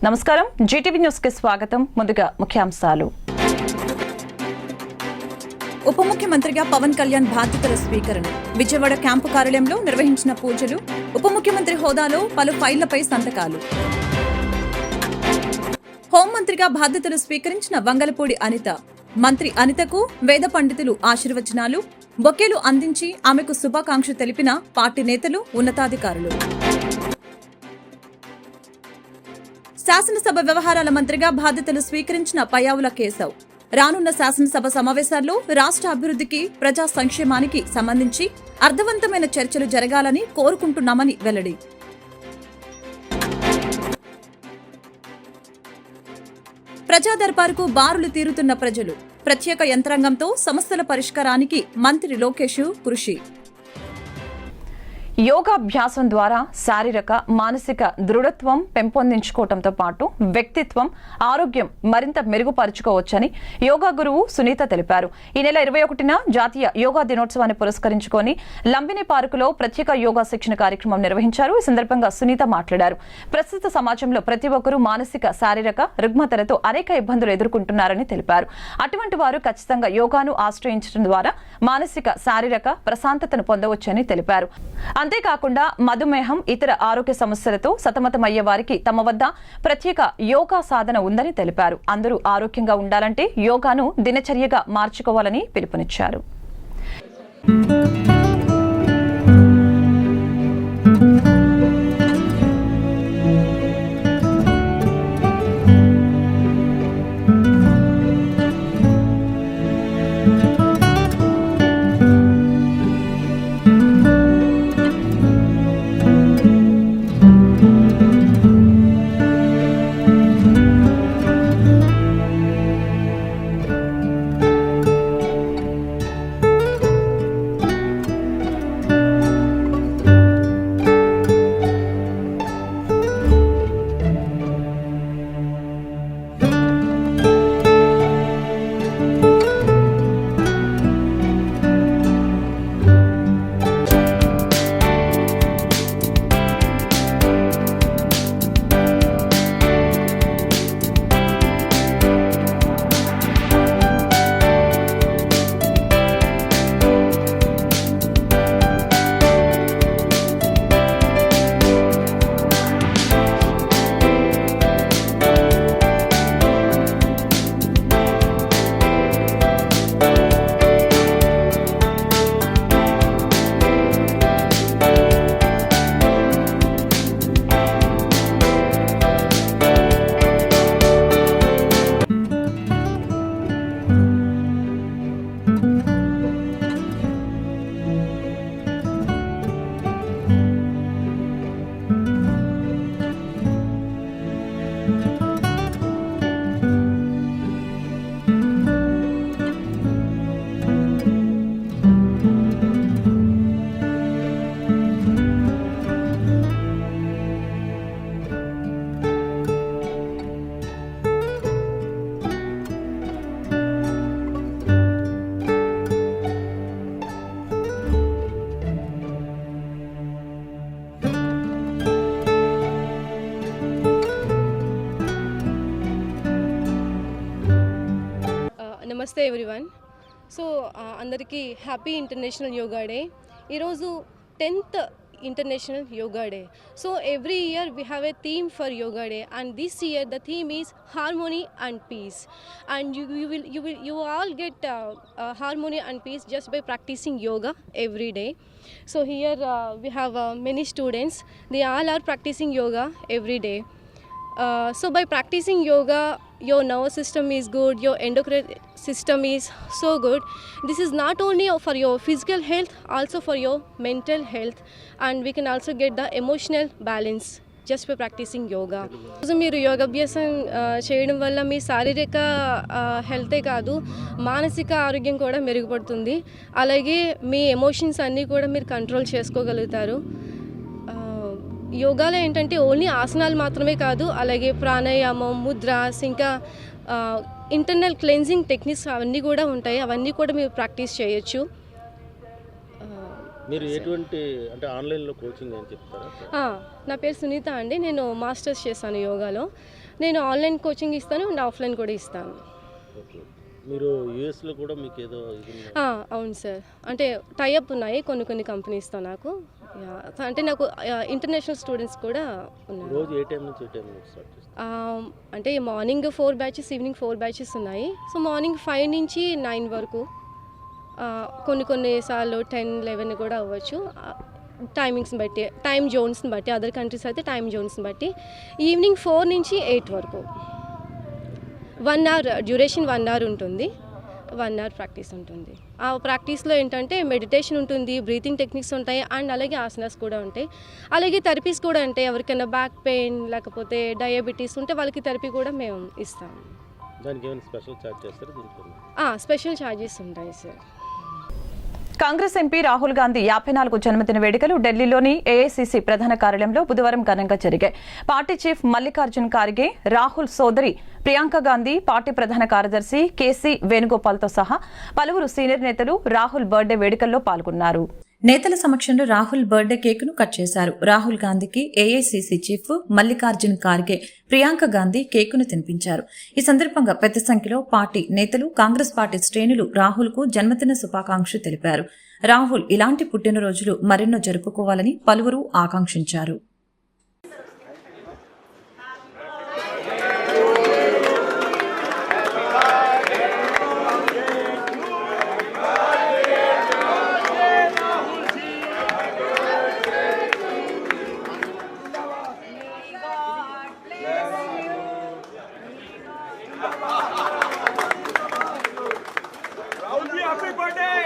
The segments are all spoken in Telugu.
నమస్కారం, జీటీవీ న్యూస్ కి స్వాగతం. ముందుగా ముఖ్యాంశాలు. ఉప ముఖ్యమంత్రిగా పవన్ కళ్యాణ్ బాధ్యతల స్వీకరణ. విజయవాడ క్యాంపు కార్యాలయంలో నిర్వహించిన పూజలు, ఉప ముఖ్యమంత్రి హోదాలో పలు ఫైళ్లపై సంతకాలు. హోంమంత్రిగా బాధ్యతలు స్వీకరించిన వంగలపూడి అనిత. మంత్రి అనితకు వేద పండితులు ఆశీర్వచనాలు, బొకేలు అందించి ఆమెకు శుభాకాంక్షలు తెలిపిన పార్టీ నేతలు, ఉన్నతాధికారులు. శాసనసభ వ్యవహారాల మంత్రిగా బాధ్యతలు స్వీకరించిన పయ్యావుల కేశవ్. రానున్న శాసనసభ సమావేశాల్లో రాష్ట్ర అభివృద్ధికి, ప్రజా సంక్షేమానికి సంబంధించి అర్థవంతమైన చర్చలు జరగాలని కోరుకుంటున్నామని వెల్లడి. ప్రజా దర్బారుకు బారులు తీరుతున్న ప్రజలు. ప్రత్యేక యంత్రాంగంతో సమస్యల పరిష్కారానికి మంత్రి లోకేష్ కృషి. యోగాభ్యాసం ద్వారా శారీరక, మానసిక దృఢత్వం పెంపొందించుకోవడంతో పాటు వ్యక్తిత్వం, ఆరోగ్యం మరింత మెరుగుపరుచుకోవచ్చని యోగా గురువు సునీత తెలిపారు. ఈ నెల 21న జాతీయ యోగా దినోత్సవాన్ని పురస్కరించుకొని లంబిని పార్కులో ప్రత్యేక యోగా శిక్షణ కార్యక్రమం నిర్వహించారు. ఈ సందర్భంగా సునీత మాట్లాడారు. ప్రస్తుత సమాజంలో ప్రతి ఒక్కరూ మానసిక, శారీరక రుగ్మతలతో అనేక ఇబ్బందులు ఎదుర్కొంటున్నారని తెలిపారు. అటువంటి వారు ఖచ్చితంగా యోగాను ఆశ్రయించడం ద్వారా మానసిక, శారీరక ప్రశాంతతను పొందవచ్చని తెలిపారు. అంతేకాకుండా మధుమేహం, ఇతర ఆరోగ్య సమస్యలతో సతమతమయ్యే వారికి తమ వద్ద ప్రత్యేక యోగా సాధన ఉందని తెలిపారు. అందరూ ఆరోగ్యంగా ఉండాలంటే యోగాను దినచర్యగా మార్చుకోవాలని పిలుపునిచ్చారు. నమస్తే ఎవ్రీవన్. సో అందరికీ హ్యాపీ ఇంటర్నేషనల్ యోగా డే. ఈరోజు 10th international yoga day. So every year we have a theme for yoga day, and this year the theme is harmony and peace. And you all get harmony and peace just by practicing yoga every day. So here we have many students. They all are practicing yoga every day. So by practicing yoga, your nervous system is good, your endocrine system is so good. This is not only for your physical health, also for your mental health, and we can also get the emotional balance just by practicing yoga. So మీరు యోగాభ్యాసం చేయడం వల్ల మీ శారీరక హెల్తే కాదు, మానసిక ఆరోగ్యం కూడా మెరుగుపడుతుంది. అలాగే మీ ఎమోషన్స్ అన్నీ కూడా మీరు కంట్రోల్ చేసుకోగలుగుతారు. యోగాలో ఏంటంటే ఓన్లీ ఆసనాలు మాత్రమే కాదు, అలాగే ప్రాణాయామం, ముద్రాస్, ఇంకా ఇంటర్నల్ క్లెన్జింగ్ టెక్నిక్స్ అవన్నీ కూడా ఉంటాయి. అవన్నీ కూడా మీరు ప్రాక్టీస్ చేయొచ్చు. మీరు ఎటువంటి అంటే ఆన్లైన్లో కోచింగ్ అని చెప్తారా? నా పేరు సునీత అండి. నేను మాస్టర్స్ చేస్తాను యోగాలో. నేను ఆన్లైన్ కోచింగ్ ఇస్తాను అండ్ ఆఫ్లైన్ కూడా ఇస్తాను. ఓకే. మీరు యూఎస్లో కూడా మీకు ఏదో ఇది అవును సార్. అంటే టైఅప్ ఉన్నాయి కొన్ని కంపెనీస్తో నాకు. అంటే నాకు ఇంటర్నేషనల్ స్టూడెంట్స్ కూడా ఉన్నారు. రోజు ఏ టైం నుంచి ఏ టైం స్టార్ట్ చేస్తారు? అంటే మార్నింగ్ 4 బ్యాచెస్, ఈవినింగ్ 4 బ్యాచెస్ ఉన్నాయి. సో మార్నింగ్ 5 నుంచి 9 వరకు, కొన్నిసార్లు 10, 11 కూడా అవ్వచ్చు. టైమింగ్స్ని బట్టి, టైమ్ జోన్స్ని బట్టి, అదర్ కంట్రీస్ అయితే టైమ్ జోన్స్ని బట్టి. ఈవినింగ్ 4 నుంచి 8 వరకు 1 అవర్ డ్యూరేషన్, 1 అవర్ ఉంటుంది. 1 అవర్ ప్రాక్టీస్ ఉంటుంది. ఆ ప్రాక్టీస్లో ఏంటంటే మెడిటేషన్ ఉంటుంది, బ్రీతింగ్ టెక్నిక్స్ ఉంటాయి అండ్ అలాగే ఆసనాస్ కూడా ఉంటాయి. అలాగే థెరపీస్ కూడా ఉంటాయి. ఎవరికైనా బ్యాక్ పెయిన్ లేకపోతే డయాబెటీస్ ఉంటే వాళ్ళకి థెరపీ కూడా మేము ఇస్తాము. దానికి ఏమైనా స్పెషల్ ఛార్జ్ చేస్తారా దీంట్లో? స్పెషల్ ఛార్జెస్ ఉంటాయి సార్. కాంగ్రెస్ ఎంపీ రాహుల్ గాంధీ 54 జన్మదిన వేడుకలు ఢిల్లీలోని ఏఐసీసీ ప్రధాన కార్యాలయంలో బుధవారం ఘనంగా జరిగాయి. పార్టీ చీఫ్ మల్లికార్జున్ ఖార్గే, రాహుల్ సోదరి ప్రియాంక గాంధీ, పార్టీ ప్రధాన కార్యదర్శి కేసీ వేణుగోపాల్తో సహా పలువురు సీనియర్ నేతలు రాహుల్ బర్త్డే వేడుకల్లో పాల్గొన్నారు. నేతల సమక్షంలో రాహుల్ బర్త్డే కేకును కట్ చేశారు. రాహుల్ గాంధీకి ఏఐసీసీ చీఫ్ మల్లికార్జున్ ఖార్గే, ప్రియాంక గాంధీ కేకును తినిపించారు. ఈ సందర్భంగా పెద్ద సంఖ్యలో పార్టీ నేతలు, కాంగ్రెస్ పార్టీ శ్రేణులు రాహుల్ కు జన్మదిన శుభాకాంక్షలు తెలిపారు. రాహుల్ ఇలాంటి పుట్టినరోజులు మరెన్నో జరుపుకోవాలని పలువురు ఆకాంక్షించారు. Happy birthday!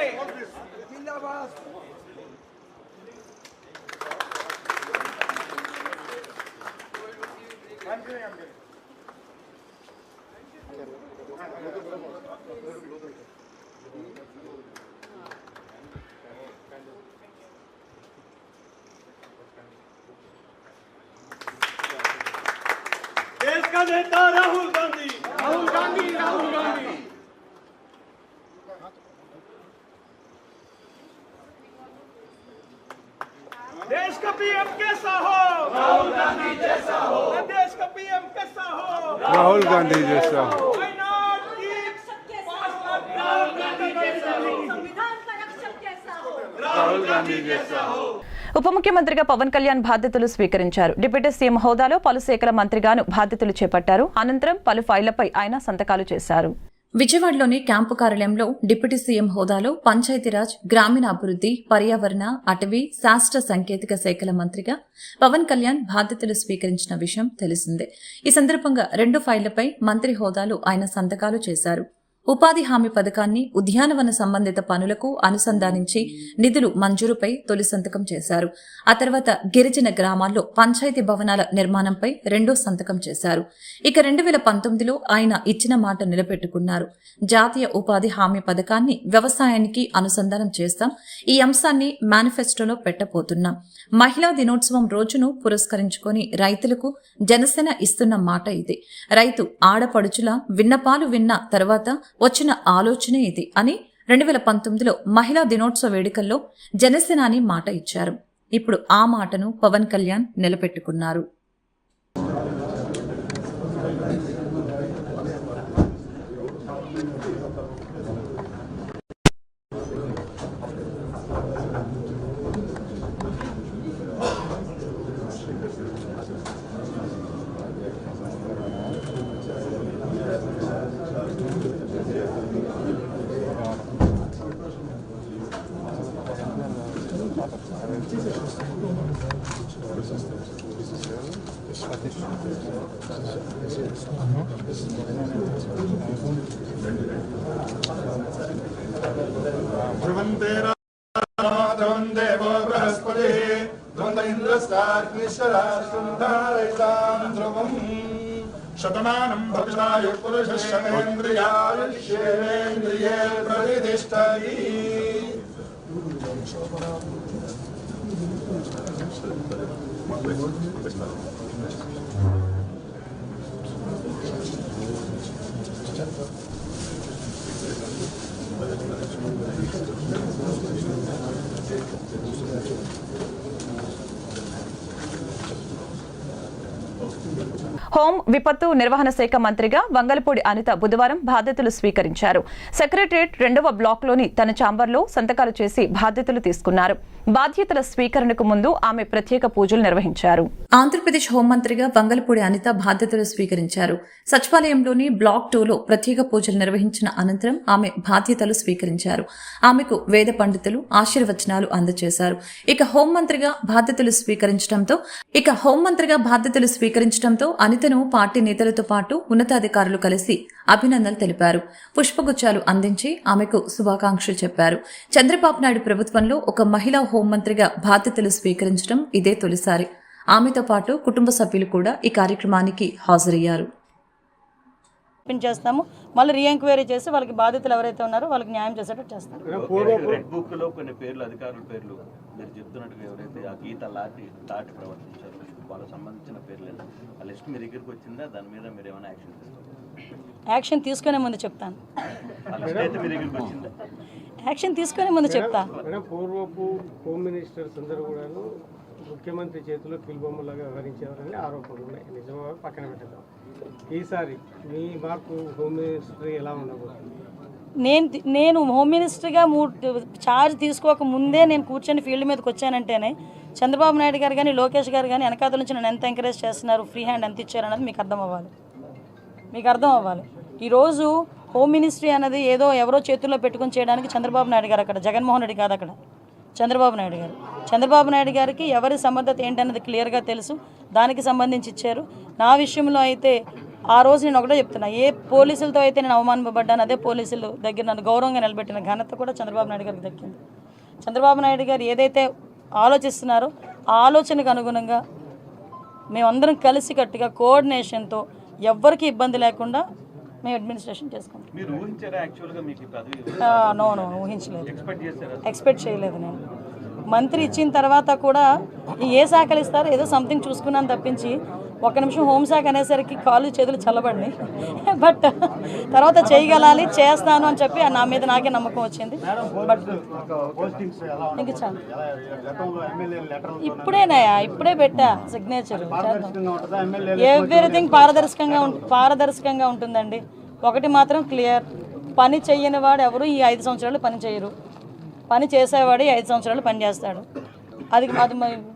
देश का नेता राहुल गांधी, राहुल गांधी, राहुल गांधी। देश का पीएम कैसा हो? राहुल गांधी जैसा हो। देश का पीएम कैसा हो? राहुल गांधी जैसा हो। Why not keep 5 lakh Rahul Gandhi जैसा हो? संविधान का रक्षक कैसा हो? राहुल गांधी जैसा हो। ఉప ముఖ్యమంత్రిగా పవన్ కళ్యాణ్ బాధ్యతలు స్వీకరించారు. డిప్యూటీ సీఎం హోదాలో పలు శాఖల మంత్రిగాను బాధ్యతలు చేపట్టారు. అనంతరం పలు ఫైళ్లపై ఆయన సంతకాలు చేశారు. విజయవాడలోని క్యాంపు కార్యాలయంలో డిప్యూటీ సీఎం హోదాలో పంచాయతీరాజ్, గ్రామీణాభివృద్ధి, పర్యావరణ, అటవీ, శాస్త్ర సాంకేతిక శాఖల మంత్రిగా పవన్ కళ్యాణ్ బాధ్యతలు స్వీకరించిన విషయం తెలిసిందే. ఈ సందర్భంగా 2 ఫైళ్లపై మంత్రి హోదాలో ఆయన సంతకాలు చేశారు. ఉపాధి హామీ పథకాన్ని ఉద్యానవన సంబంధిత పనులకు అనుసంధానించి నిధులు మంజూరుపై తొలి సంతకం చేశారు. ఆ తర్వాత గిరిజన గ్రామాల్లో పంచాయతీ భవనాల నిర్మాణంపై 2వ సంతకం చేశారు. ఇక 2019లో ఆయన ఇచ్చిన మాట నిలబెట్టుకున్నారు. జాతీయ ఉపాధి హామీ పథకాన్ని వ్యవసాయానికి అనుసంధానం చేస్తాం. ఈ అంశాన్ని మేనిఫెస్టోలో పెట్టబోతున్నాం. మహిళా దినోత్సవం రోజును పురస్కరించుకొని రైతులకు జనసేన ఇస్తున్న మాట ఇది. రైతు ఆడపడుచుల విన్నపాలు విన్న తర్వాత వచ్చిన ఆలోచనే ఇది అని 2019లో మహిళా దినోత్సవ వేడుకల్లో జనసేనాని మాట ఇచ్చారు. ఇప్పుడు ఆ మాటను పవన్ కళ్యాణ్ నిలబెట్టుకున్నారు. देवो बृहस्पति द्वंद इंद्रस्ताग्निश्चराशुंधारयतां ध्रुवम् शतमानं भविष्याय पुरुषश्चन्द्रियायुष्येन्द्रिये प्रतिष्ठति హోం విపత్తు నిర్వహణ శాఖ మంత్రిగా వంగలపూడి అనిత బుధవారం బాధ్యతలు స్వీకరించారు. సెక్రటరియట్ 2వ బ్లాక్లోని తన ఛాంబర్లో సంతకాలు చేసి బాధ్యతలు తీసుకున్నారు. బాధ్యతల స్వీకరణకు ముందు ఆమె ప్రత్యేక పూజలు నిర్వహించారు. ఆంధ్రప్రదేశ్ హోంమంత్రిగా వంగలపూడి అనిత బాధ్యతలు స్వీకరించారు. సచివాలయంలోని బ్లాక్ 2లో ప్రత్యేక పూజలు నిర్వహించిన అనంతరం ఆమె బాధ్యతలు స్వీకరించారు. ఆమెకు వేద పండితులు ఆశీర్వచనాలు అందజేశారు. ఇక హోంమంత్రిగా బాధ్యతలు స్వీకరించడంతో అనితను పార్టీ నేతలతో పాటు ఉన్నతాధికారులు కలిసి అభినందనలు తెలిపారు. పుష్పగుచ్చాలు అందించి ఆమెకు శుభాకాంక్షలు చెప్పారు. చంద్రబాబు నాయుడు ప్రభుత్వంలో ఒక మహిళా హోంమంత్రిగా బాధ్యతలు స్వీకరించడం ఇదే తొలిసారి. ఆమెతో పాటు కుటుంబ సభ్యులు కూడా ఈ కార్యక్రమానికి హాజరయ్యారు. చేస్తాము, మళ్ళీ రీఎంక్వైరీ చేసి వాళ్ళకి బాధితులు ఎవరైతే ఉన్నారో వాళ్ళకి న్యాయం చేసేటట్టు చేస్తాం. రెడ్ బుక్ లో కొన్ని పేర్లు, అధికారుల పేర్లు మీరు చెప్తున్నట్టుగా ఎవరైతే ఆ గీత దాటి ప్రవర్తించారు వాళ్ళకి సంబంధించిన పేర్లు ఆ లిస్ట్ మీ దగ్గరికి వచ్చిందా? దాని మీద మీరు ఏమైనా యాక్షన్ తీసుకుంటారు? యాక్షన్ తీసుకునే ముందు చెప్తాను. ఆ లిస్ట్ అయితే మీ దగ్గరికి వచ్చిందా? యాక్షన్ తీసుకునే ముందు చెప్తా. పూర్వపు హోమ్ మినిస్టర్స్ అందరూ కూడా ముఖ్యమంత్రి చేతిలో కిల్బొమ్మలాగా వ్యవహరించేవారని ఆరోపణలు ఉన్నాయి. నిజమా పక్కన పెట్టడం. ఈసారి మీ మార్పు హోమ్ మినిస్టర్ ఎలా ఉండబోతుంది? నేను హోమ్ మినిస్టర్గా ఛార్జ్ తీసుకోక ముందే నేను కూర్చొని ఫీల్డ్ మీదకి వచ్చానంటేనే చంద్రబాబు నాయుడు గారు కానీ లోకేష్ గారు కానీ వెనకాల నుంచి నన్ను ఎంత ఎంకరేజ్ చేస్తున్నారు, ఫ్రీ హ్యాండ్ ఎంత ఇచ్చారన్నది మీకు అర్థం అవ్వాలి. ఈరోజు హోమ్ మినిస్ట్రీ అన్నది ఏదో ఎవరో చేతుల్లో పెట్టుకొని చేయడానికి చంద్రబాబు నాయుడు గారు అక్కడ, జగన్మోహన్ రెడ్డి కాదు అక్కడ, చంద్రబాబు నాయుడు గారికి ఎవరి సమర్థత ఏంటన్నది క్లియర్గా తెలుసు. దానికి సంబంధించి ఇచ్చారు. నా విషయంలో అయితే ఆ రోజు నేను ఒకటే చెప్తున్నా, ఏ పోలీసులతో అయితే నేను అవమానపడ్డాను అదే పోలీసుల దగ్గర నన్ను గౌరవంగా నిలబెట్టిన ఘనత కూడా చంద్రబాబు నాయుడు గారికి దక్కింది. చంద్రబాబు నాయుడు గారు ఏదైతే ఆలోచిస్తున్నారో ఆ ఆలోచనకు అనుగుణంగా మేమందరం కలిసికట్టుగా కోఆర్డినేషన్తో ఎవ్వరికీ ఇబ్బంది లేకుండా మేము అడ్మినిస్ట్రేషన్ చేసుకుంటాం. నో ఊహించలేదు, ఎక్స్పెక్ట్ చేయలేదు. నేను మంత్రి ఇచ్చిన తర్వాత కూడా ఏ శాఖలు ఇస్తారో ఏదో సంథింగ్ చూసుకున్నాను తప్పించి ఒక్క నిమిషం హోంశాఖ అనేసరికి కాళ్ళు చేతులు చల్లబడినాయి. బట్ తర్వాత చేయగలాలి, చేస్తాను అని చెప్పి నా మీద నాకే నమ్మకం వచ్చింది. బట్ ఇంక చాలు, ఇప్పుడే పెట్టా సిగ్నేచర్. ఎవ్రీథింగ్ పారదర్శకంగా ఉంటుందండి. ఒకటి మాత్రం క్లియర్, పని చెయ్యని వాడు ఎవరు ఈ 5 సంవత్సరాలు పని చేయరు, పని చేసేవాడు 5 సంవత్సరాలు పని చేస్తాడు. అది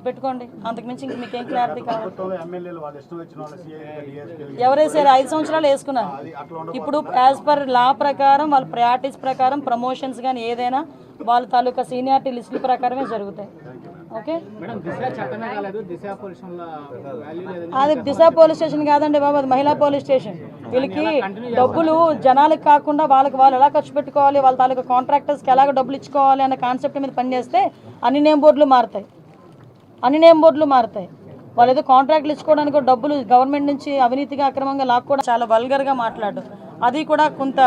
పెట్టుకోండి. అంతకుమించి ఇంక మీకేం క్లారిటీ కావాలి? ఎవరేసారు 5 సంవత్సరాలు వేసుకున్నారు. ఇప్పుడు యాజ్ పర్ లా ప్రకారం వాళ్ళ ప్రయారిటీస్ ప్రకారం ప్రమోషన్స్ కానీ ఏదైనా వాళ్ళ తాలూకా సీనియారిటీ లిస్టుల ప్రకారమే జరుగుతాయి. ఓకే, అది దిశ పోలీస్ స్టేషన్ కాదండి బాబు, అది మహిళా పోలీస్ స్టేషన్. వీళ్ళకి డబ్బులు జనాలకు కాకుండా వాళ్ళకి వాళ్ళు ఎలా ఖర్చు పెట్టుకోవాలి, వాళ్ళ తాలూకా కాంట్రాక్టర్స్కి ఎలాగ డబ్బులు ఇచ్చుకోవాలి అనే కాన్సెప్ట్ మీద పనిచేస్తే అన్ని నేమ్ బోర్డులు మారుతాయి. వాళ్ళు ఏదో కాంట్రాక్ట్లు ఇచ్చుకోవడానికి డబ్బులు గవర్నమెంట్ నుంచి అవినీతిగా అక్రమంగా లాక్కోవడం, చాలా వల్గర్గా మాట్లాడడం, అది కూడా కొంత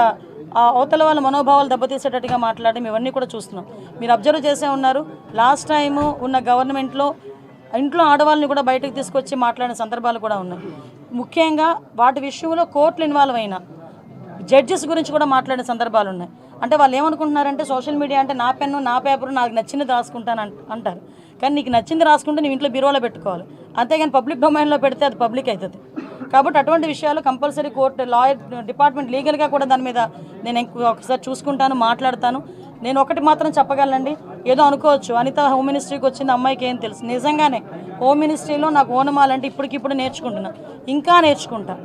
అవతల వాళ్ళ మనోభావాలు దెబ్బతీసేటట్టుగా మాట్లాడడం, ఇవన్నీ కూడా చూస్తున్నాం. మీరు అబ్జర్వ్ చేసే ఉన్నారు. లాస్ట్ టైము ఉన్న గవర్నమెంట్లో ఇంట్లో ఆడవాళ్ళని కూడా బయటకు తీసుకొచ్చి మాట్లాడిన సందర్భాలు కూడా ఉన్నాయి. ముఖ్యంగా వాటి విషయంలో కోర్టులు ఇన్వాల్వ్ అయిన జడ్జెస్ గురించి కూడా మాట్లాడిన సందర్భాలు ఉన్నాయి. అంటే వాళ్ళు ఏమనుకుంటున్నారంటే సోషల్ మీడియా అంటే నా పెన్ను నా పేపరు నాకు నచ్చింది రాసుకుంటాను అంటారు. కానీ నీకు నచ్చింది రాసుకుంటే నీ ఇంట్లో బీరోలో పెట్టుకోవాలి, అంతేగాని పబ్లిక్ డొమైన్లో పెడితే అది పబ్లిక్ అవుతుంది. కాబట్టి అటువంటి విషయాలు కంపల్సరీ కోర్టు లాయర్ డిపార్ట్మెంట్ లీగల్గా కూడా దాని మీద నేను ఒకసారి చూసుకుంటాను, మాట్లాడతాను. నేను ఒకటి మాత్రం చెప్పగలనండి, ఏదో అనుకోవచ్చు అనిత హోమ్ మినిస్ట్రీకి వచ్చింది అమ్మాయికి ఏం తెలుసు. నిజంగానే హోమ్ మినిస్ట్రీలో నాకు ఓనమాలంటే ఇప్పటికిప్పుడు నేర్చుకుంటున్నా, ఇంకా నేర్చుకుంటా.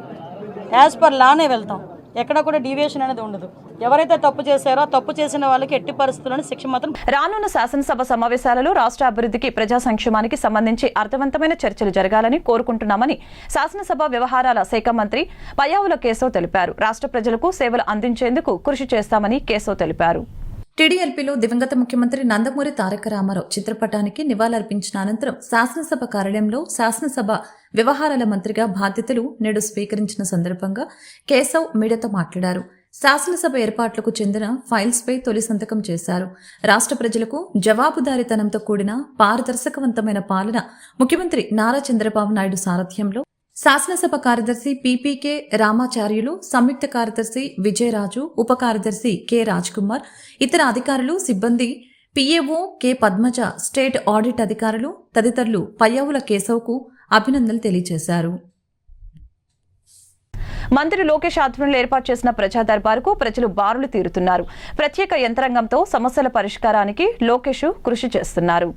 యాజ్ పర్ లానే వెళ్తాం, ఎక్కడ కూడా డీవియేషన్ అనేది ఉండదు. ఎవరైతే తప్పు చేశారో తప్పు చేసిన వాళ్ళకి ఎట్టి పరిస్థితుల్లోనూ శిక్ష మాత్రం. రానున్న శాసనసభ సమావేశాలలో రాష్ట్ర అభివృద్ధికి ప్రజా సంక్షేమానికి సంబంధించి అర్థవంతమైన చర్చలు జరగాలని కోరుకుంటున్నామని శాసనసభ వ్యవహారాల శాఖ మంత్రి పయ్యావుల కేశవ్ తెలిపారు. రాష్ట్ర ప్రజలకు సేవలు అందించేందుకు కృషి చేస్తామని కేశవ్ తెలిపారు. టీడీఎల్పీలో దివంగత ముఖ్యమంత్రి నందమూరి తారక రామారావు చిత్రపటానికి నివాళులర్పించిన అనంతరం శాసనసభ కార్యాలయంలో శాసనసభ వ్యవహారాల మంత్రిగా బాధ్యతలు నేడు స్వీకరించిన సందర్భంగా కేశవ్ మీడియాతో మాట్లాడారు. శాసనసభ ఏర్పాట్లకు చెందిన ఫైల్స్పై తొలి సంతకం చేశారు. రాష్ట్ర ప్రజలకు జవాబుదారీతనంతో కూడిన పారదర్శకవంతమైన పాలన ముఖ్యమంత్రి నారా చంద్రబాబు నాయుడు సారథ్యంలో శాసనసభ కార్యదర్శి పీపీకే రామాచార్యులు, సంయుక్త కార్యదర్శి విజయరాజు, ఉప కార్యదర్శి కె రాజ్కుమార్, ఇతర అధికారులు, సిబ్బంది, పీఏఓ కె పద్మజ, స్టేట్ ఆడిట్ అధికారులు తదితరులు పయ్యావుల కేశవ్కు అభినందనలు తెలియజేశారు. మంత్రి లోకేష్ ఆధ్వర్యంలో ఏర్పాటు చేసిన ప్రజా దర్బారుకు ప్రజలు బారులు తీరుతున్నారు. ప్రత్యేక యంత్రాంగంతో సమస్యల పరిష్కారానికి లోకేష్ కృషి చేస్తున్నారు.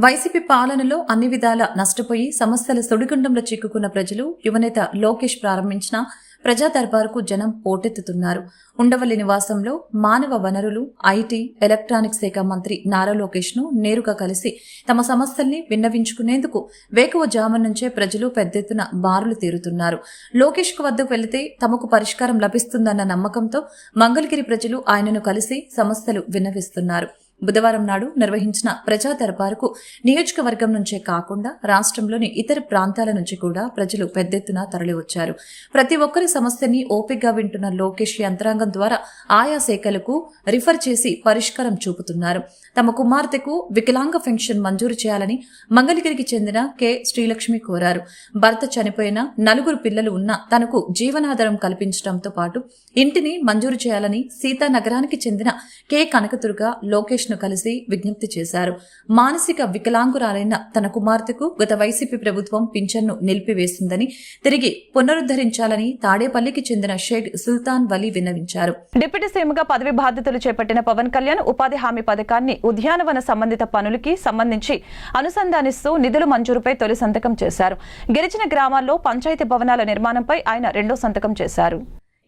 వైసీపీ పాలనలో అన్ని విధాల నష్టపోయి సమస్యల సుడిగుండంలో చిక్కుకున్న ప్రజలు యువనేత లోకేష్ ప్రారంభించిన ప్రజా దర్బారుకు జనం పోటెత్తుతున్నారు. ఉండవల్లి నివాసంలో మానవ వనరులు, ఐటీ, ఎలక్ట్రానిక్స్ శాఖ మంత్రి నారా లోకేష్ ను నేరుగా కలిసి తమ సమస్యల్ని విన్నవించుకునేందుకు వేకువజాము నుంచే ప్రజలు పెద్ద ఎత్తున బారులు తీరుతున్నారు. లోకేష్ కు వద్దకు వెళితే తమకు పరిష్కారం లభిస్తుందన్న నమ్మకంతో మంగళగిరి ప్రజలు ఆయనను కలిసి సమస్యలు విన్నవిస్తున్నారు. బుధవారం నాడు నిర్వహించిన ప్రజా దర్బారుకు నియోజకవర్గం నుంచే కాకుండా రాష్ట్రంలోని ఇతర ప్రాంతాల నుంచి కూడా ప్రజలు పెద్ద ఎత్తున తరలివచ్చారు. ప్రతి ఒక్కరి సమస్యని ఓపికగా వింటున్న లోకేష్ యంత్రాంగం ద్వారా ఆయా శాఖలకు రిఫర్ చేసి పరిష్కారం చూపుతున్నారు. తమ కుమార్తెకు వికలాంగ పెన్షన్ మంజూరు చేయాలని మంగళగిరికి చెందిన కె శ్రీలక్ష్మి కోరారు. భర్త చనిపోయిన 4 పిల్లలు ఉన్నా తనకు జీవనాధారం కల్పించడంతో పాటు ఇంటిని మంజూరు చేయాలని సీతానగరానికి చెందిన కె కనకదుర్గ లోకేష్ ను కలిసి విజ్ఞప్తి చేశారు. మానసిక వికలాంగురాలైన తన కుమార్తెకు గత వైసీపీ ప్రభుత్వం పింఛన్ను నిలిపివేసిందని తిరిగి పునరుద్ధరించాలని తాడేపల్లికి చెందిన షేక్ సుల్తాన్ వలీ విన్నవించారు. డిప్యూటీ సీఎంగా పదవి బాధ్యతలు చేపట్టిన పవన్ కళ్యాణ్ ఉపాధి హామీ పథకాన్ని ఉద్యానవన సంబంధిత పనులకి సంబంధించి అనుసంధానిస్తూ నిధుల మంజూరుపై తొలి సంతకం చేశారు. గిరిజన గ్రామాల్లో పంచాయతీ భవనాల నిర్మాణంపై ఆయన 2వ సంతకం చేశారు.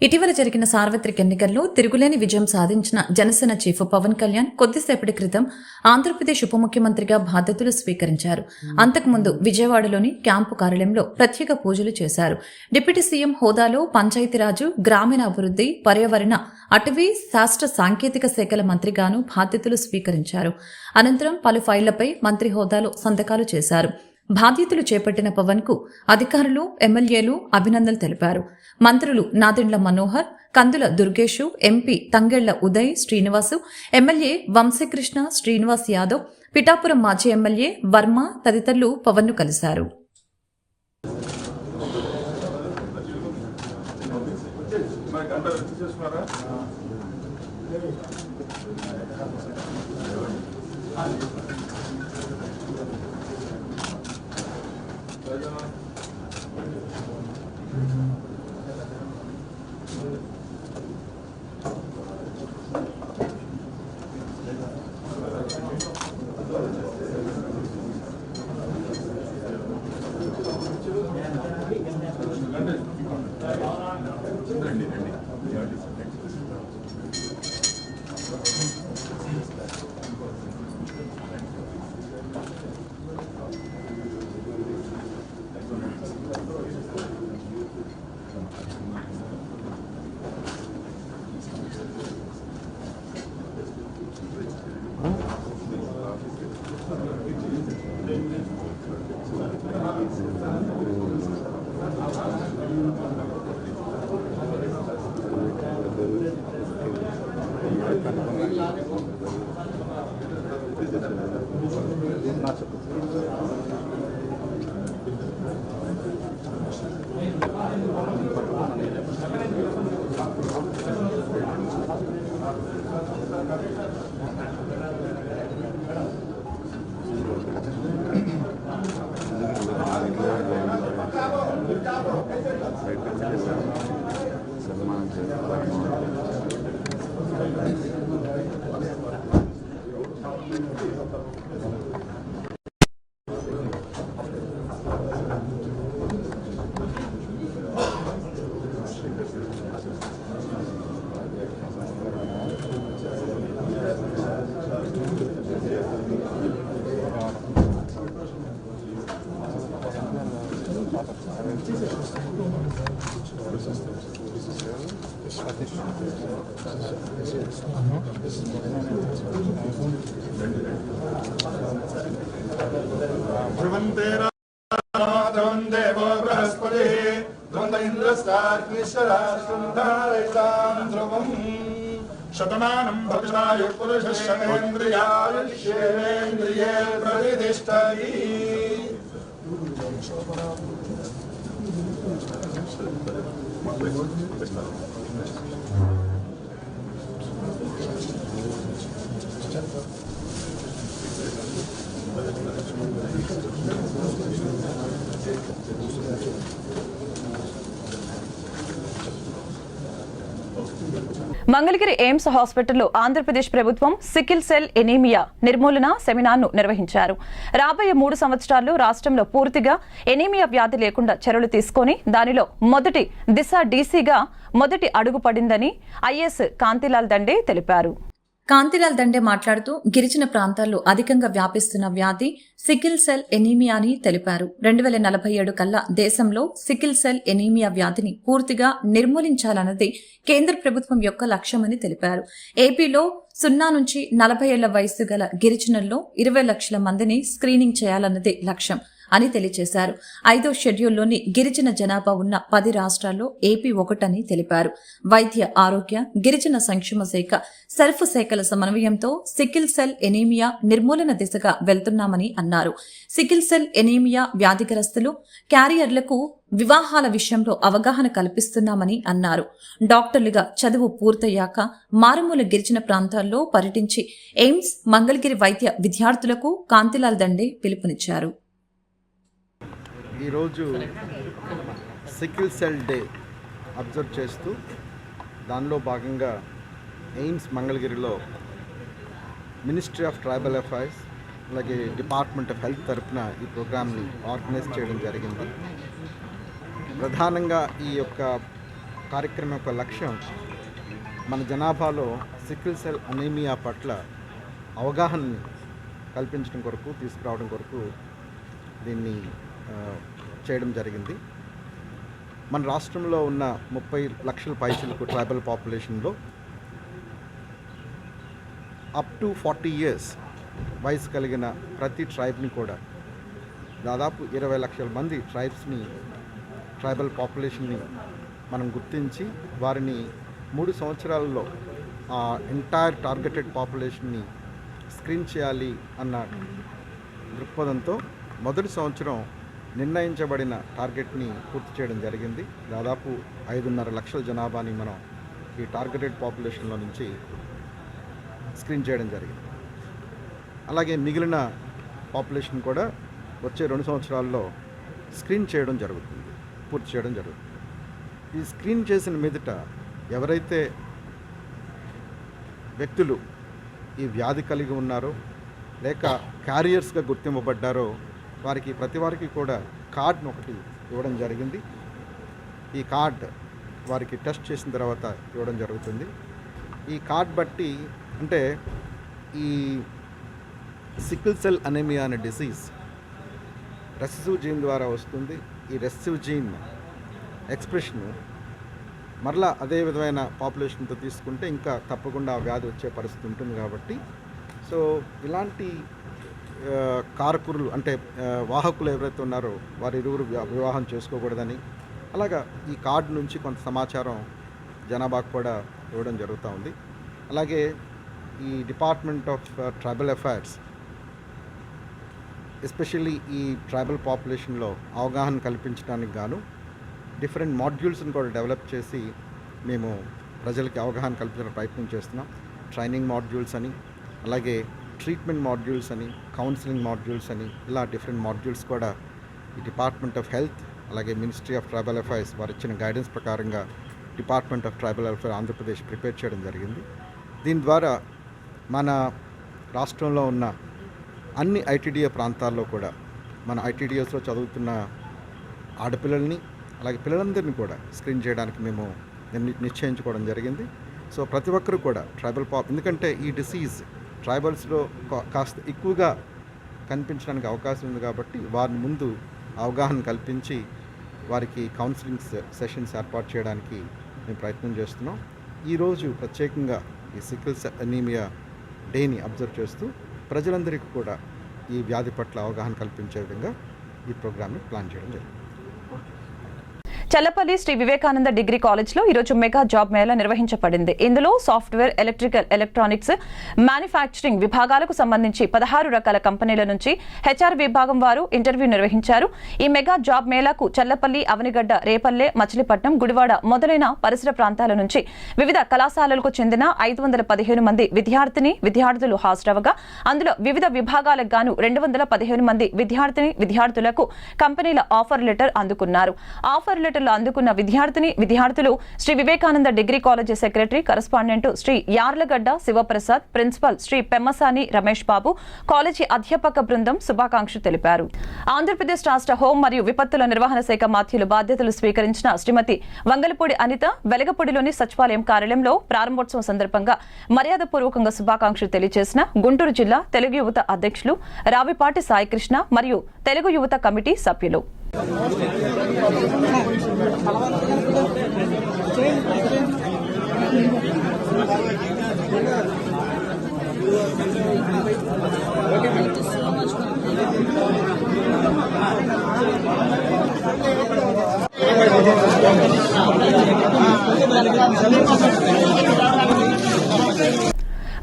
ఇటీవల జరిగిన సార్వత్రిక ఎన్నికల్లో తిరుగులేని విజయం సాధించిన జనసేన చీఫ్ పవన్ కళ్యాణ్ కొద్దిసేపటి క్రితం ఆంధ్రప్రదేశ్ ఉప ముఖ్యమంత్రిగా బాధ్యతలు స్వీకరించారు. అంతకుముందు విజయవాడలోని క్యాంపు కార్యాలయంలో ప్రత్యేక పూజలు చేశారు. డిప్యూటీ సీఎం హోదాలో పంచాయతీరాజు, గ్రామీణాభివృద్ధి, పర్యావరణ, అటవీ, శాస్త్ర సాంకేతిక శాఖల మంత్రిగాను బాధ్యతలు స్వీకరించారు. అనంతరం పలు ఫైళ్లపై మంత్రి హోదాలో సంతకాలు చేశారు. బాధ్యతలు చేపట్టిన పవన్ కు అధికారులు, ఎమ్మెల్యేలు అభినందనలు తెలిపారు. మంత్రులు నాదెండ్ల మనోహర్, కందుల దుర్గేషు, ఎంపీ తంగెళ్ల ఉదయ్ శ్రీనివాసు, ఎమ్మెల్యే వంశీకృష్ణ శ్రీనివాస్ యాదవ్, పిఠాపురం మాజీ ఎమ్మెల్యే వర్మ తదితరులు పవన్ ను కలిశారు. శతమానం భవిష్యాయ పురుషేంద్రియాయుష్యేంద్రియే ప్రతిష్టతి. మంగళగిరి ఎయిమ్స్ హాస్పిటల్లో ఆంధ్రప్రదేశ్ ప్రభుత్వం సికిల్ సెల్ ఎనీమియా నిర్మూలన సెమినార్ను నిర్వహించారు. రాబోయే 3 సంవత్సరాల్లో రాష్ట్రంలో పూర్తిగా ఎనీమియా వ్యాధి లేకుండా చర్యలు తీసుకొని దానిలో మొదటి దిశ డీసీగా మొదటి అడుగు పడిందని ఐఎస్ కాంతిలాల్ దండే తెలిపారు. కాంతిలాల్ దండే మాట్లాడుతూ గిరిజన ప్రాంతాల్లో అధికంగా వ్యాపిస్తున్న వ్యాధి సికిల్ సెల్ ఎనీమియా అని తెలిపారు. 2047 కల్లా దేశంలో సికిల్ సెల్ ఎనీమియా వ్యాధిని పూర్తిగా నిర్మూలించాలన్నది కేంద్ర ప్రభుత్వం యొక్క లక్ష్యమని తెలిపారు. ఏపీలో 0 నుంచి 40 ఏళ్ల వయసు గల గిరిజనుల్లో 20 లక్షల మందిని స్క్రీనింగ్ చేయాలన్నదే లక్ష్యం అని తెలియజేశారు. 5వ షెడ్యూల్లోని గిరిజన జనాభా ఉన్న 10 రాష్ట్రాల్లో ఏపీ ఒకటని తెలిపారు. వైద్య ఆరోగ్య గిరిజన సంక్షేమ శాఖ సెల్ఫ్ శాఖల సమన్వయంతో సికిల్ సెల్ ఎనీమియా నిర్మూలన దిశగా వెళ్తున్నామని అన్నారు. సికిల్ సెల్ ఎనీమియా వ్యాధిగ్రస్తులు క్యారియర్లకు వివాహాల విషయంలో అవగాహన కల్పిస్తున్నామని అన్నారు. డాక్టర్లుగా చదువు పూర్తయ్యాక మారుమూల గిరిజన ప్రాంతాల్లో పర్యటించి ఎయిమ్స్ మంగళగిరి వైద్య విద్యార్థులకు కాంతిలాల్ దండే పిలుపునిచ్చారు. ఈరోజు సికిల్ సెల్ డే అబ్జర్వ్ చేస్తూ దానిలో భాగంగా ఎయిమ్స్ మంగళగిరిలో మినిస్ట్రీ ఆఫ్ ట్రైబల్ అఫైర్స్ అలాగే డిపార్ట్మెంట్ ఆఫ్ హెల్త్ తరఫున ఈ ప్రోగ్రామ్ని ఆర్గనైజ్ చేయడం జరిగింది. ప్రధానంగా ఈ యొక్క కార్యక్రమం యొక్క లక్ష్యం మన జనాభాలో సికిల్ సెల్ అనీమియా పట్ల అవగాహనని కల్పించడం కొరకు తీసుకురావడం కొరకు దీన్ని చేయడం జరిగింది. మన రాష్ట్రంలో ఉన్న 30 లక్షల పైచిలకు ట్రైబల్ పాపులేషన్లో అప్ టు 40 ఇయర్స్ వయసు కలిగిన ప్రతి ట్రైబ్ని కూడా దాదాపు 20 లక్షల మంది ట్రైబల్ పాపులేషన్ని మనం గుర్తించి వారిని 3 సంవత్సరాలలో ఆ ఎంటైర్ టార్గెటెడ్ పాపులేషన్ని స్క్రీన్ చేయాలి అన్న దృక్పథంతో మొదటి సంవత్సరం నిర్ణయించబడిన టార్గెట్ని పూర్తి చేయడం జరిగింది. దాదాపు 5.5 లక్షల జనాభాని మనం ఈ టార్గెటెడ్ పాపులేషన్లో నుంచి స్క్రీన్ చేయడం జరిగింది. అలాగే మిగిలిన పాపులేషన్ కూడా వచ్చే 2 సంవత్సరాల్లో స్క్రీన్ చేయడం జరుగుతుంది, పూర్తి చేయడం జరుగుతుంది. ఈ స్క్రీన్ చేసిన మీదట ఎవరైతే వ్యక్తులు ఈ వ్యాధి కలిగి ఉన్నారో లేక క్యారియర్స్గా గుర్తింపబడ్డారో ప్రతి వారికి కూడా కార్డును ఒకటి ఇవ్వడం జరిగింది. ఈ కార్డ్ వారికి టెస్ట్ చేసిన తర్వాత ఇవ్వడం జరుగుతుంది. ఈ కార్డ్ బట్టి అంటే ఈ సికిల్ సెల్ అనీమియా అనే డిసీజ్ రెసెసివ్ జీన్ ద్వారా వస్తుంది. ఈ రెసెసివ్ జీన్ ఎక్స్ప్రెషను మరలా అదే విధమైన పాపులేషన్తో తీసుకుంటే ఇంకా తప్పకుండా ఆ వ్యాధి వచ్చే పరిస్థితి ఉంటుంది. కాబట్టి సో ఇలాంటి కారకురులు అంటే వాహకులు ఎవరైతే ఉన్నారో వారిరువురు వివాహం చేసుకోకూడదని, అలాగా ఈ కార్డు నుంచి కొంత సమాచారం జనాభాకు కూడా ఇవ్వడం జరుగుతూ ఉంది. అలాగే ఈ department of tribal affairs especially ఈ ట్రైబల్ పాపులేషన్లో అవగాహన కల్పించడానికి గాను డిఫరెంట్ మాడ్యూల్స్ని కూడా డెవలప్ చేసి మేము ప్రజలకి అవగాహన కల్పించడానికి ప్రయత్నం చేస్తున్నాం. ట్రైనింగ్ మాడ్యూల్స్ అని, అలాగే ట్రీట్మెంట్ మాడ్యూల్స్ అని, కౌన్సిలింగ్ మాడ్యూల్స్ అని, ఇలా డిఫరెంట్ మాడ్యూల్స్ కూడా ఈ డిపార్ట్మెంట్ ఆఫ్ హెల్త్ అలాగే మినిస్ట్రీ ఆఫ్ ట్రైబల్ అఫైర్స్ వారు ఇచ్చిన గైడెన్స్ ప్రకారంగా department of tribal affairs Andhra Pradesh prepare చేయడం జరిగింది. దీని ద్వారా మన రాష్ట్రంలో ఉన్న అన్ని ఐటీడీఏ ప్రాంతాల్లో కూడా మన ఐటీడీఎస్లో చదువుతున్న ఆడపిల్లల్ని అలాగే పిల్లలందరినీ కూడా స్క్రీన్ చేయడానికి మేము నిశ్చయించుకోవడం జరిగింది. సో ప్రతి ఒక్కరు కూడా ట్రైబల్ ఎందుకంటే ఈ డిసీజ్ ట్రైబల్స్లో కాస్త ఎక్కువగా కనిపించడానికి అవకాశం ఉంది కాబట్టి వారిని ముందు అవగాహన కల్పించి వారికి కౌన్సిలింగ్ సెషన్స్ ఏర్పాటు చేయడానికి మేము ప్రయత్నం చేస్తున్నాం. ఈరోజు ప్రత్యేకంగా ఈ సికిల్ సెల్ అనీమియా డేని అబ్జర్వ్ చేస్తూ ప్రజలందరికీ కూడా ఈ వ్యాధి పట్ల అవగాహన కల్పించే విధంగా ఈ ప్రోగ్రామ్ని ప్లాన్ చేయడం జరిగింది. చల్లపల్లి శ్రీ వివేకానంద డిగ్రీ కాలేజ్లో ఈరోజు మెగా జాబ్ మేళా నిర్వహించబడింది. ఇందులో సాఫ్ట్వేర్, ఎలక్ట్రికల్, ఎలక్ట్రానిక్స్, మ్యానుఫ్యాక్చరింగ్ విభాగాలకు సంబంధించి 16 రకాల కంపెనీల నుంచి హెచ్ఆర్ విభాగం వారు ఇంటర్వ్యూ నిర్వహించారు. ఈ మెగా జాబ్ మేళాకు చల్లపల్లి, అవనిగడ్డ, రేపల్లె, మచిలీపట్నం, గుడివాడ మొదలైన పరిసర ప్రాంతాల నుంచి వివిధ కళాశాలలకు చెందిన 515 మంది విద్యార్థులు హాజరవగా అందులో వివిధ విభాగాలకు గాను 215 మంది విద్యార్థులకు కంపెనీల ఆఫర్ లెటర్ అందుకున్నారు. ఆఫర్ లెటర్ అవార్డులు అందుకున్న విద్యార్థులు Shri Vivekananda degree college secretary correspondent Shri Yarlagadda Sivaprasad, principal Shri Pemmasani Ramesh Babu, college అధ్యాపక బృందం శుభాకాంక్షలు తెలిపారు. ఆంధ్రప్రదేశ్ రాష్ట్ర హోం మరియు విపత్తుల నిర్వహణ శాఖ మాత్యులు బాధ్యతలు స్వీకరించిన శ్రీమతి వంగలపూడి అనిత వెలగపూడిలోని సచివాలయం కార్యాలయంలో ప్రారంభోత్సవం సందర్భంగా మర్యాదపూర్వకంగా శుభాకాంక్షలు తెలియజేసిన గుంటూరు జిల్లా తెలుగు యువత అధ్యక్షులు రావిపాటి సాయికృష్ణ మరియు తెలుగు యువత కమిటీ సభ్యులు.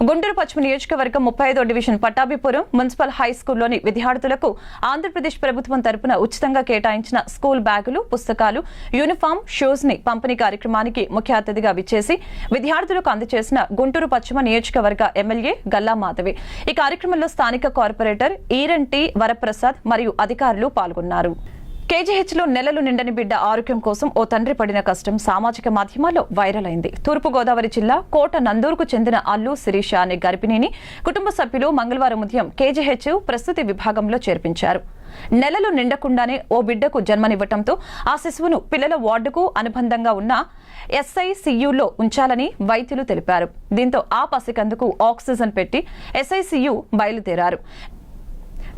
గుంటూరు పశ్చిమ నియోజకవర్గం 35వ డివిజన్ పట్టాభిపురం మున్సిపల్ హై స్కూల్లోని విద్యార్థులకు ఆంధ్రప్రదేశ్ ప్రభుత్వం తరపున ఉచితంగా కేటాయించిన స్కూల్ బ్యాగులు, పుస్తకాలు, యూనిఫామ్, షూస్ ని పంపిణీ కార్యక్రమానికి ముఖ్య అతిథిగా విచ్చేసి విద్యార్థులకు అందజేసిన గుంటూరు పశ్చిమ నియోజకవర్గ ఎమ్మెల్యే గల్లా మాధవి. ఈ కార్యక్రమంలో స్థానిక కార్పొరేటర్ ఈరంటి వరప్రసాద్ మరియు అధికారులు పాల్గొన్నారు. కేజీహెచ్లో నెలలు నిండని బిడ్డ ఆరోగ్యం కోసం ఓ తండ్రి పడిన కష్టం సామాజిక మాధ్యమాల్లో వైరల్ అయింది. తూర్పుగోదావరి జిల్లా కోట నందూరుకు చెందిన అల్లు శిరీష అనే గర్భిణిని కుటుంబ సభ్యులు మంగళవారం ఉదయం కేజీహెచ్ ప్రసూతి విభాగంలో చేర్పించారు. నెలలు నిండకుండానే ఓ బిడ్డకు జన్మనివ్వటంతో ఆ శిశువును పిల్లల వార్డుకు అనుబంధంగా ఉన్న SICUలో ఉంచాలని వైద్యులు తెలిపారు. దీంతో ఆ పసికందుకు ఆక్సిజన్ పెట్టి SICU బయలుదేరారు.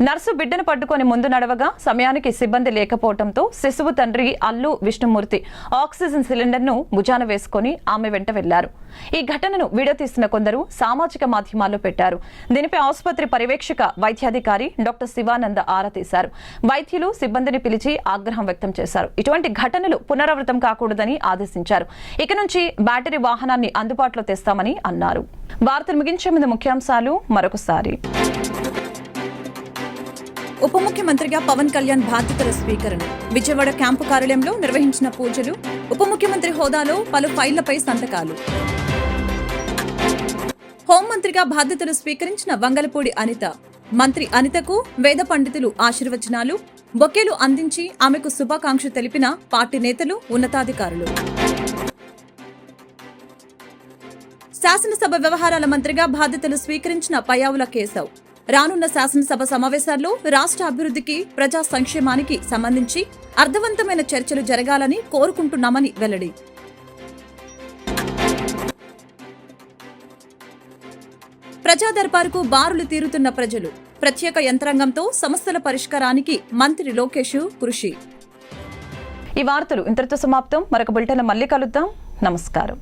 నర్సు బిడ్డను పట్టుకుని ముందు నడవగా సమయానికి సిబ్బంది లేకపోవడంతో శిశువు తండ్రి అల్లు విష్ణుమూర్తి ఆక్సిజన్ సిలిండర్ను భుజాన వేసుకుని ఆమె వెంట వెళ్లారు. ఈ ఘటనను వీడియో తీసిన కొందరు సామాజిక మాధ్యమాల్లో పెట్టారు. దీనిపై ఆసుపత్రి పర్యవేక్షక వైద్యాధికారి డాక్టర్ శివానంద ఆరా తీశారు. వైద్యులు సిబ్బందిని పిలిచి ఆగ్రహం వ్యక్తం చేశారు. ఇటువంటి ఘటనలు పునరావృతం కాకూడదని ఆదేశించారు. ఇక నుంచి బ్యాటరీ వాహనాన్ని అందుబాటులో తెస్తామని అన్నారు. వార్తలు ముగించే ముందు ముఖ్యాంశాలు మరొకసారి. ఉప ముఖ్యమంత్రిగా పవన్ కళ్యాణ్ బాధ్యతల స్వీకరణ. విజయవాడ క్యాంపు కార్యాలయంలో నిర్వహించిన పూజలు, ఉప ముఖ్యమంత్రి హోదాలో పలు ఫైళ్లపై సంతకాలు. హోంమంత్రిగా బాధ్యతలు స్వీకరించిన వంగలపూడి అనిత. మంత్రి అనితకు వేద పండితులు ఆశీర్వచనాలు, బొకేలు అందించి ఆమెకు శుభాకాంక్షలు తెలిపిన పార్టీ నేతలు, ఉన్నతాధికారులు. శాసనసభ వ్యవహారాల మంత్రిగా బాధ్యతలు స్వీకరించిన పయ్యావుల కేశవ్. రానున్న శాసనసభ సమావేశాల్లో రాష్ట్ర అభివృద్ధికి, ప్రజా సంక్షేమానికి సంబంధించి అర్థవంతమైన చర్చలు జరగాలని కోరుకుంటున్నామని వెల్లడి. ప్రజా దర్బారుకు బారులు తీరుతున్న ప్రజలు. ప్రత్యేక యంత్రాంగంతో సమస్యల పరిష్కారానికి మంత్రి లోకేష్ కృషి. ఈ వార్తలు ఇంతటితో సమాప్తం. మరొక బులెటిన్ మళ్ళీ కలుద్దాం. నమస్కారం.